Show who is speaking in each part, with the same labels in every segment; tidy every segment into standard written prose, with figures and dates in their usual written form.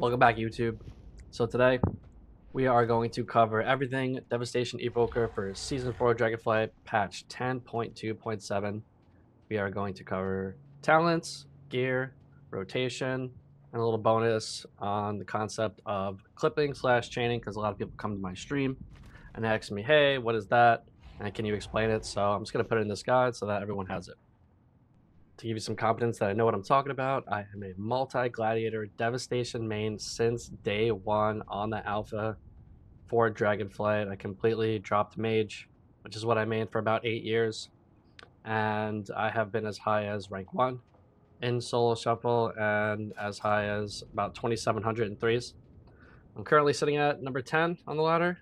Speaker 1: Welcome back, YouTube. So today we are going to cover everything Devastation Evoker for Season 4 Dragonflight patch 10.2.7. We are going to cover talents, gear, rotation, and a little bonus on the concept of clipping / chaining, because a lot of people come to my stream and ask me, hey, what is that? And can you explain it? So I'm just going to put it in this guide so that everyone has it. To give you some confidence that I know what I'm talking about, I am a multi-gladiator Devastation main since day one on the alpha for Dragonflight. I completely dropped mage, which is what I mained for about 8 years, and I have been as high as rank 1 in solo shuffle and as high as about 2700 in threes. I'm currently sitting at number 10 on the ladder.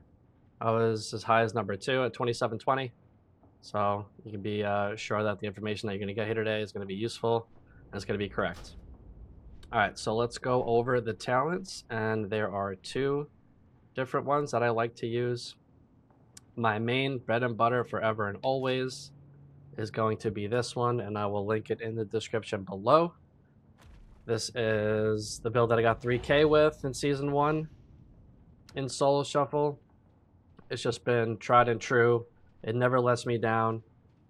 Speaker 1: I was as high as number 2 at 2720. So you can be sure that the information that you're going to get here today is going to be useful and it's going to be correct. All right, so let's go over the talents, and there are 2 different ones that I like to use. My main bread and butter forever and always is going to be this one, and I will link it in the description below. This is the build that I got 3K with in Season 1 in Solo Shuffle. It's just been tried and true. It never lets me down.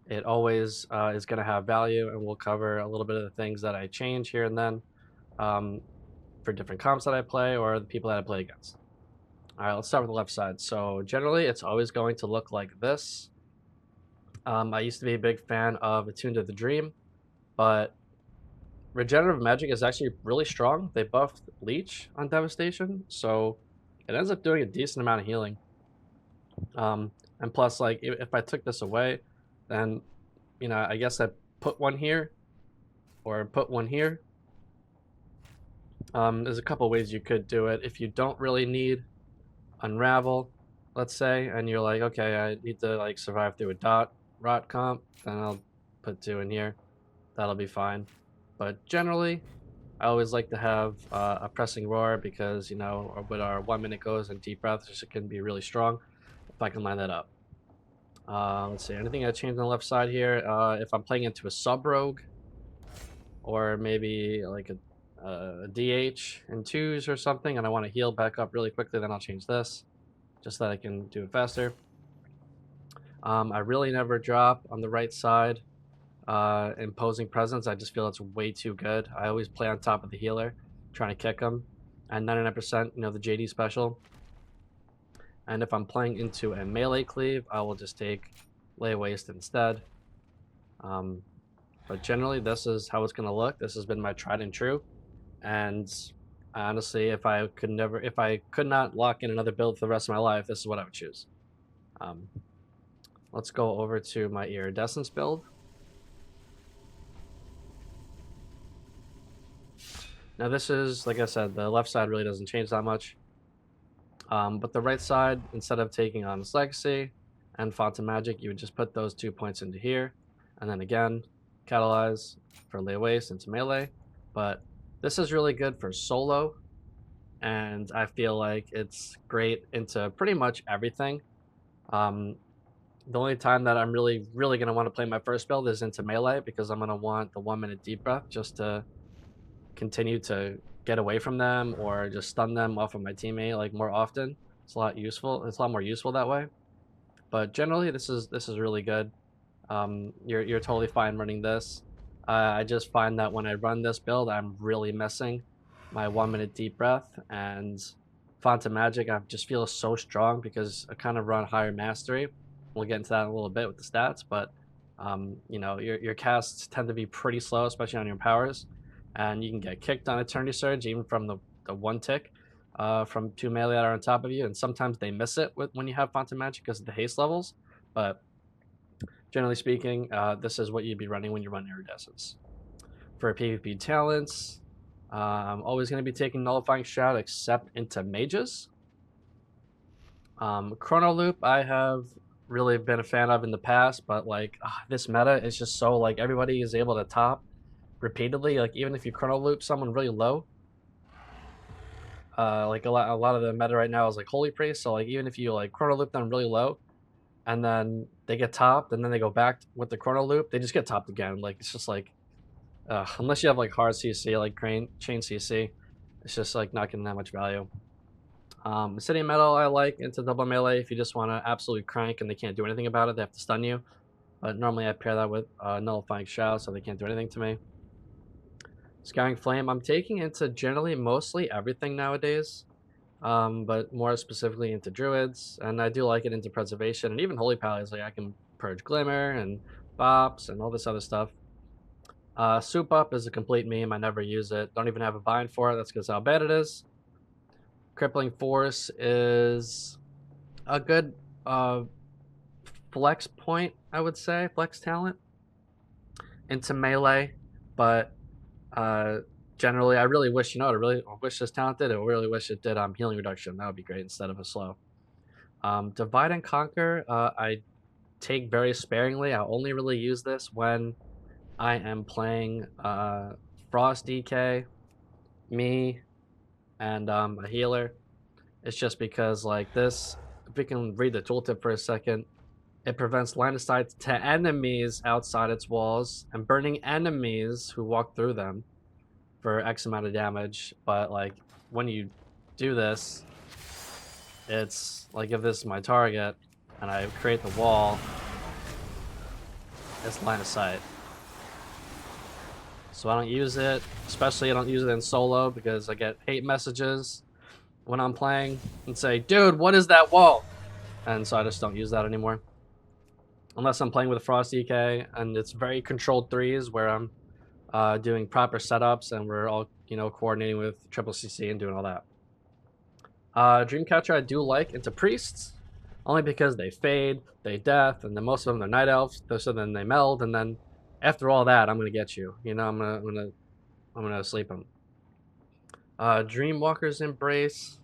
Speaker 1: It always is going to have value, and we'll cover a little bit of the things that I change here and then for different comps that I play or the people that I play against. All right, let's start with the left side. So generally, it's always going to look like this. I used to be a big fan of Attuned to the Dream, but Regenerative Magic is actually really strong. They buffed Leech on Devastation, so it ends up doing a decent amount of healing. And plus, like, if I took this away, then, you know, I guess I put one here or put one here. There's a couple ways you could do it. If you don't really need Unravel, let's say, and you're like, okay, I need to like survive through a rot comp, then I'll put 2 in here. That'll be fine. But generally, I always like to have a Pressing Roar because, you know, with our 1 minute goes and deep breaths, it can be really strong if I can line that up. Let's see, anything I changed on the left side here? If I'm playing into a sub rogue, or maybe like a DH in 2s or something, and I want to heal back up really quickly, then I'll change this, just so that I can do it faster. I really never drop on the right side Imposing Presence. I just feel it's way too good. I always play on top of the healer, trying to kick him, and 99%, you know, the JD special. And if I'm playing into a melee cleave, I will just take Lay Waste instead. But generally, this is how it's going to look. This has been my tried and true. And honestly, if I could not lock in another build for the rest of my life, this is what I would choose. Let's go over to my Iridescence build. Now this is, like I said, the left side really doesn't change that much. But the right side, instead of taking Honest Legacy and Font of Magic, you would just put those 2 points into here, and then again, catalyze for Lay Waste into melee. But this is really good for solo, and I feel like it's great into pretty much everything. The only time that I'm really going to want to play my first build is into melee, because I'm going to want the 1 minute deep breath just to continue to get away from them or just stun them off of my teammate like more often. It's a lot more useful that way. But generally, this is really good. You're totally fine running this. I just find that when I run this build, I'm really missing my 1 minute deep breath, and Font of Magic I just feel so strong because I kind of run higher mastery. We'll get into that in a little bit with the stats, but you know, your casts tend to be pretty slow, especially on your powers. And you can get kicked on Eternity Surge even from the 1 tick from 2 melee that are on top of you, and sometimes they miss it when you have Font of Magic because of the haste levels. But generally speaking, this is what you'd be running when you run Iridescence. For PvP talents, I'm always going to be taking Nullifying Shroud except into mages. Chrono Loop I have really been a fan of in the past, but like this meta is just so like everybody is able to top repeatedly. Like even if you chrono loop someone really low, like a lot of the meta right now is like Holy Priest. So like even if you like chrono loop them really low, and then they get topped, and then they go back with the chrono loop, they just get topped again. Like it's just like, unless you have like hard CC like chain CC, It's just like not getting that much value. City Metal I like into double melee if you just want to absolutely crank and they can't do anything about it. They have to stun you. But normally I pair that with Nullifying Shroud so they can't do anything to me. Scouring Flame I'm taking into generally mostly everything nowadays. But more specifically into Druids. And I do like it into Preservation and even Holy Pallies. Like I can purge Glimmer and Bops and all this other stuff. Soup Up is a complete meme. I never use it. Don't even have a bind for it. That's because how bad it is. Crippling Force is a good flex point, I would say. Flex talent into melee. But generally, I really wish, I really wish this talent did. I really wish it did healing reduction. That would be great instead of a slow. Divide and Conquer, I take very sparingly. I only really use this when I am playing Frost DK, me, and a healer. It's just because like this, if we can read the tooltip for a second, it prevents line of sight to enemies outside its walls and burning enemies who walk through them for X amount of damage. But like when you do this, it's like if this is my target and I create the wall, it's line of sight. So I don't use it, especially I don't use it in solo because I get hate messages when I'm playing and say, dude, what is that wall? And so I just don't use that anymore. Unless I'm playing with a Frost DK and it's very controlled threes where I'm doing proper setups and we're all, coordinating with triple CC and doing all that. Dreamcatcher I do like into priests, only because they fade, they death, and then most of them are night elves, so then they meld, and then after all that, I'm gonna get you. I'm gonna sleep them. Dreamwalker's Embrace.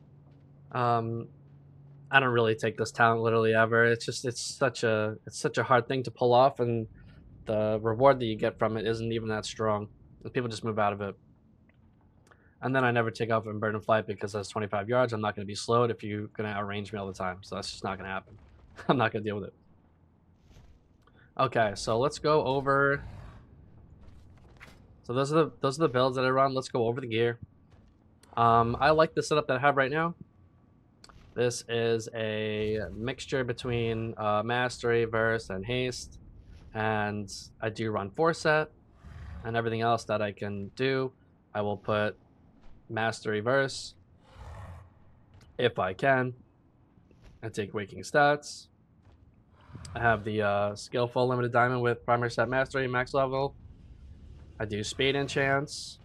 Speaker 1: I don't really take this talent literally ever. It's such a hard thing to pull off, and the reward that you get from it isn't even that strong. And people just move out of it. And then I never take off in Bird and Flight because that's 25 yards. I'm not going to be slowed if you're going to outrange me all the time. So that's just not going to happen. I'm not going to deal with it. Okay, so let's go over. So those are the builds that I run. Let's go over the gear. I like the setup that I have right now. This is a mixture between Mastery, Verse, and Haste. And I do run 4-set. And everything else that I can do, I will put Mastery Verse if I can, and take Waking Stats. I have the Skillful Limited Diamond with Primary Set Mastery, max level. I do Speed Enchants,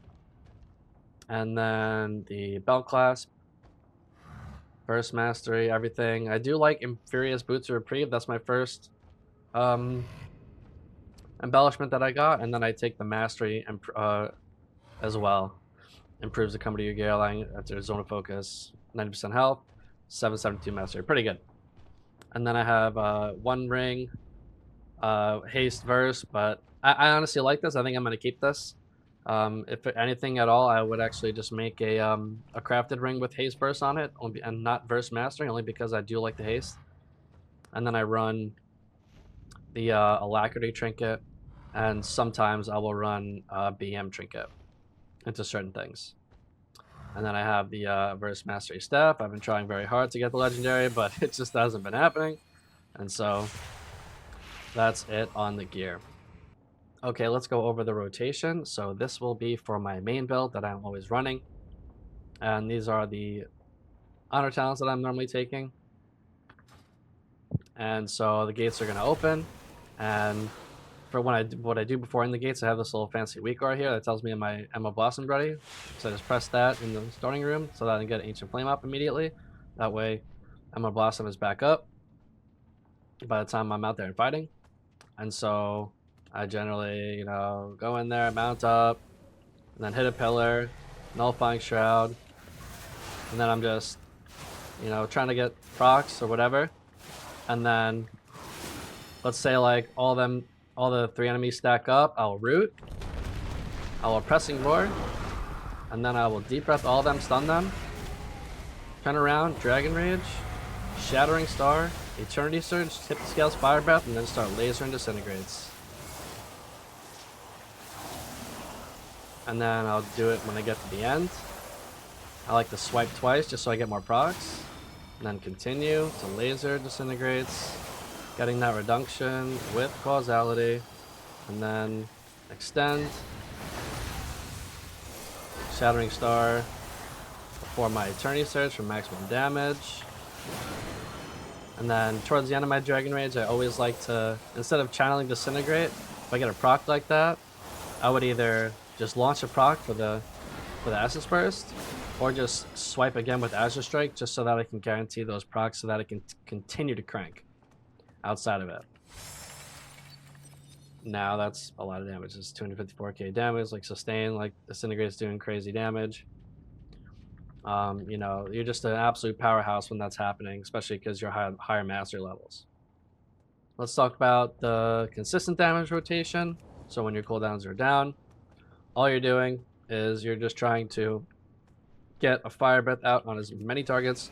Speaker 1: and then the Belt Clasp, First Mastery, everything. I do like Furious Boots of Reprieve. That's my first embellishment that I got, and then I take the Mastery as well. Improves the combo to your gear, allowing after zone of focus, 90% health, 772 mastery. Pretty good. And then I have one ring, haste verse, but I honestly like this. I think I'm going to keep this. If anything at all, I would actually just make a crafted ring with haste verse on it, and not verse mastery, only because I do like the haste. And then I run the alacrity trinket, and sometimes I will run BM trinket into certain things. And then I have the Verse Mastery Staff. I've been trying very hard to get the Legendary, but it just hasn't been happening. And so that's it on the gear. Okay, let's go over the rotation. So this will be for my main build that I'm always running. And these are the honor talents that I'm normally taking. And so the gates are going to open. And for what I do before in the gates, I have this little fancy weak guard here that tells me my Emma Blossom ready. So I just press that in the starting room so that I can get Ancient Flame up immediately. That way, Emma Blossom is back up by the time I'm out there and fighting. And so I generally, go in there, mount up, and then hit a pillar, Nullifying Shroud, and then I'm just, trying to get procs or whatever. And then, let's say like all the 3 enemies stack up, I'll root, I will pressing roar, and then I will deep breath all of them, stun them, turn around, Dragon Rage, Shattering Star, Eternity Surge, hit the Scales Fire Breath, and then start Laser and Disintegrates. And then I'll do it when I get to the end. I like to swipe twice just so I get more procs. And then continue to laser disintegrates, getting that reduction with causality. And then extend, Shattering Star for my Eternity Surge for maximum damage. And then towards the end of my Dragon Rage, I always like to, instead of channeling Disintegrate, if I get a proc like that, I would either just launch a proc for the Essence Burst, or just swipe again with Azure Strike, just so that I can guarantee those procs so that I can continue to crank outside of it. Now that's a lot of damage. It's 254k damage, like sustain, like Disintegrate's doing crazy damage. You know, you're just an absolute powerhouse when that's happening, especially because you're higher mastery levels. Let's talk about the consistent damage rotation. So when your cooldowns are down, all you're doing is you're just trying to get a Fire Breath out on as many targets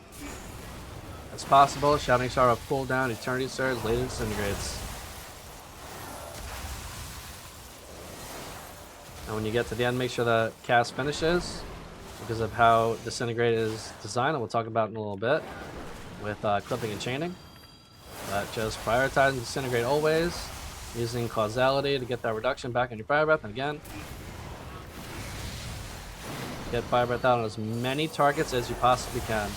Speaker 1: as possible. Shattering Star of cooldown, Eternity Surge, Laser Disintegrates. And when you get to the end, make sure the cast finishes because of how Disintegrate is designed, and we'll talk about in a little bit with clipping and chaining. But just prioritize and Disintegrate always, using causality to get that reduction back on your Fire Breath. And again, get Fire Breath out on as many targets as you possibly can.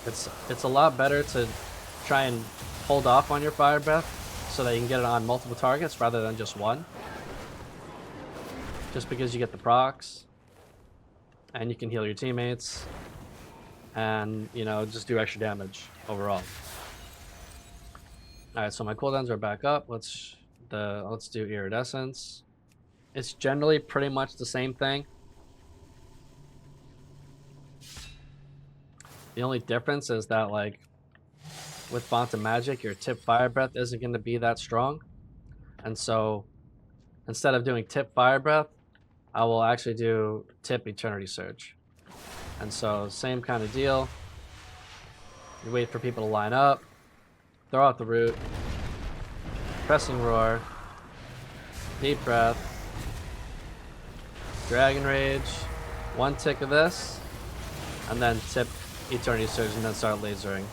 Speaker 1: It's a lot better to try and hold off on your Fire Breath so that you can get it on multiple targets rather than just one. Just because you get the procs, and you can heal your teammates, and, you know, just do extra damage overall. Alright, so my cooldowns are back up. Let's do Iridescence. It's generally pretty much the same thing. The only difference is that, like, with Font of Magic, your tip Fire Breath isn't going to be that strong. And so, instead of doing tip Fire Breath, I will actually do tip Eternity Surge. And so, same kind of deal. You wait for people to line up, throw out the root, Pressing Roar, Deep Breath, Dragon Rage, one tick of this, and then tip Eternity Surge and then start lasering.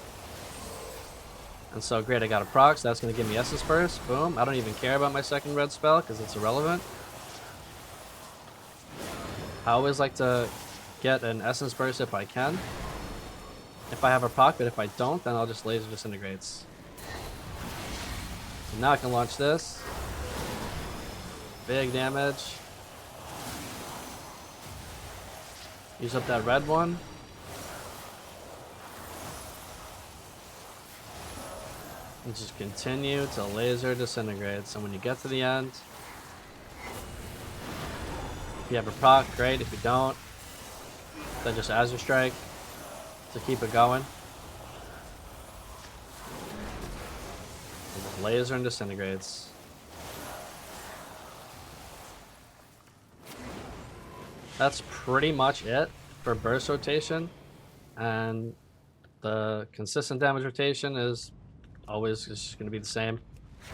Speaker 1: And so great, I got a proc, so that's going to give me Essence Burst. Boom. I don't even care about my second red spell because it's irrelevant. I always like to get an Essence Burst if I can. If I have a proc, but if I don't, then I'll just Laser Disintegrates. So now I can launch this. Big damage. Use up that red one. And just continue to Laser Disintegrate. So when you get to the end, if you have a proc, great. If you don't, then just Azure Strike to keep it going. And just Laser and Disintegrates. That's pretty much it for burst rotation. And the consistent damage rotation is always just going to be the same.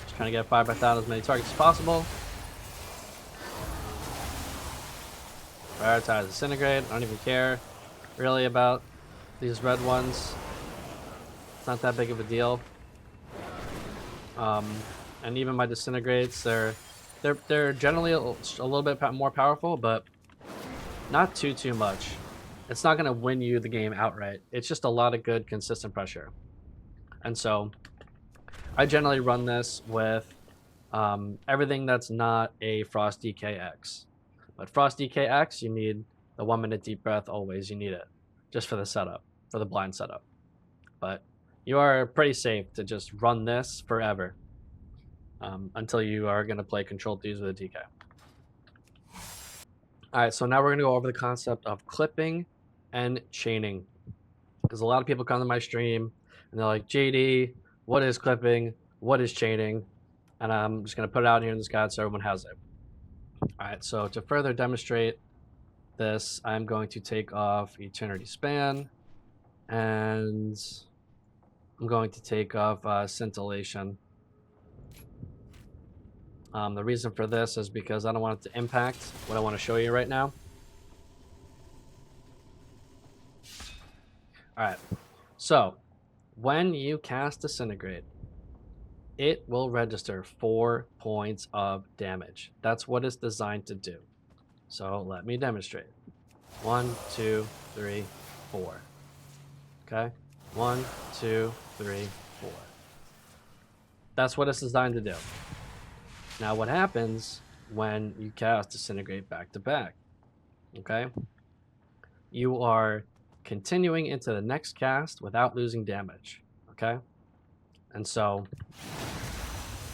Speaker 1: Just trying to get 5 by 1,000 as many targets as possible. Prioritize Disintegrate. I don't even care really about these red ones. It's not that big of a deal. And even my Disintegrates, they're generally a little bit more powerful, but not too much. It's not going to win you the game outright. It's just a lot of good consistent pressure. And so I generally run this with everything that's not a Frost DKX. But Frost DKX, you need the 1 minute deep breath always. You need it just for the setup, for the blind setup. But you are pretty safe to just run this forever until you are going to play controlled thieves with a DK. Alright, so now we're going to go over the concept of clipping and chaining. Because a lot of people come to my stream and they're like, JD, what is clipping? What is chaining? And I'm just going to put it out here in this guide so everyone has it. Alright, so to further demonstrate this, I'm going to take off Eternity Span, and I'm going to take off Scintillation. The reason for this is because I don't want it to impact what I want to show you right now. Alright, so when you cast Disintegrate, it will register 4 points of damage. That's what it's designed to do. So let me demonstrate. 1, 2, 3, 4. Okay? 1, 2, 3, 4. That's what it's designed to do. Now what happens when you cast Disintegrate back to back? Okay? You are continuing into the next cast without losing damage. Okay? And so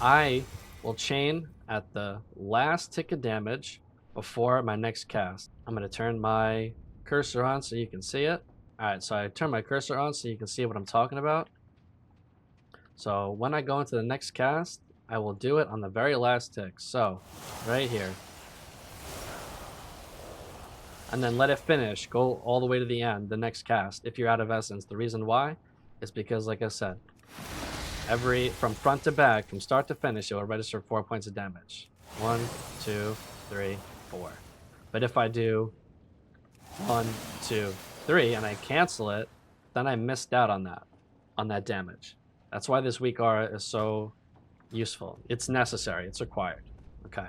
Speaker 1: I will chain at the last tick of damage before my next cast. I'm going to turn my cursor on so you can see it. Alright, so I turn my cursor on so you can see what I'm talking about. So when I go into the next cast, I will do it on the very last tick. So, right here. And then let it finish. Go all the way to the end, the next cast, if you're out of essence. The reason why is because, like I said, from front to back, from start to finish, it will register 4 points of damage. 1, 2, 3, 4. But if I do 1, 2, 3, and I cancel it, then I missed out on that damage. That's why this weak aura is so useful. It's necessary. It's required. Okay.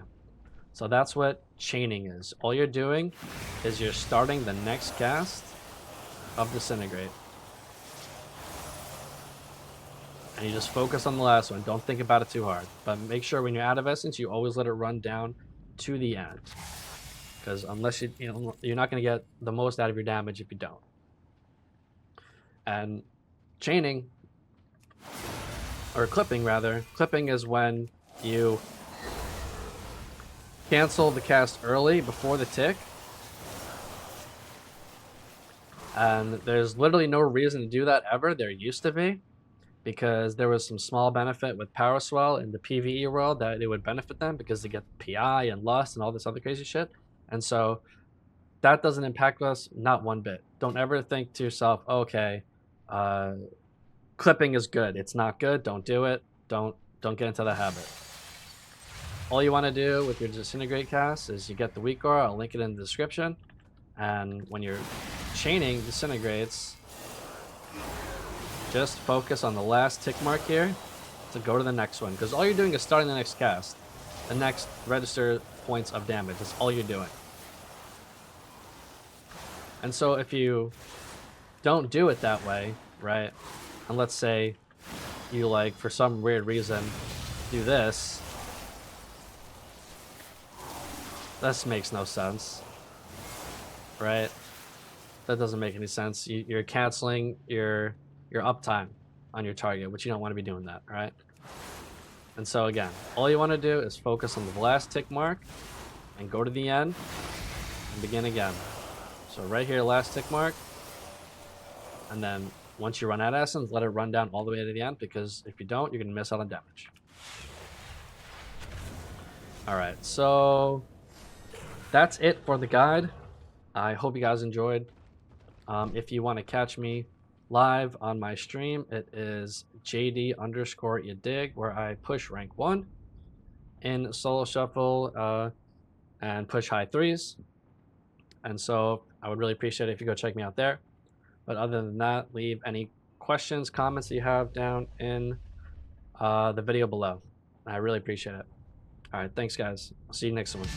Speaker 1: So that's what chaining is. All you're doing is you're starting the next cast of Disintegrate. And you just focus on the last one. Don't think about it too hard. But make sure when you're out of essence, you always let it run down to the end. Because unless you're not going to get the most out of your damage if you don't. And chaining, or clipping rather, clipping is when you cancel the cast early before the tick. And there's literally no reason to do that ever. There used to be, because there was some small benefit with Power Swell in the PvE world that it would benefit them because they get PI and Lust and all this other crazy shit. And so that doesn't impact us not one bit. Don't ever think to yourself, okay, clipping is good. It's not good. Don't do it. Don't get into the habit. All you want to do with your Disintegrate cast is you get the weak aura. I'll link it in the description. And when you're chaining Disintegrates, just focus on the last tick mark here to go to the next one. Because all you're doing is starting the next cast. The next register points of damage. That's all you're doing. And so if you don't do it that way, right? And let's say you, like, for some weird reason, do this. This makes no sense, right? That doesn't make any sense. You're canceling your uptime on your target, which you don't want to be doing that, right? And so again, all you want to do is focus on the last tick mark and go to the end and begin again. So right here, last tick mark, and then once you run out of essence, let it run down all the way to the end, because if you don't, you're gonna miss out on damage. All right, so that's it for the guide. I hope you guys enjoyed. If you want to catch me live on my stream, it is JD_YaDig, where I push rank 1 in solo shuffle and push high 3s. And so I would really appreciate it if you go check me out there. But other than that, leave any questions, comments that you have down in the video below. I really appreciate it. All right, thanks guys. I'll see you next one.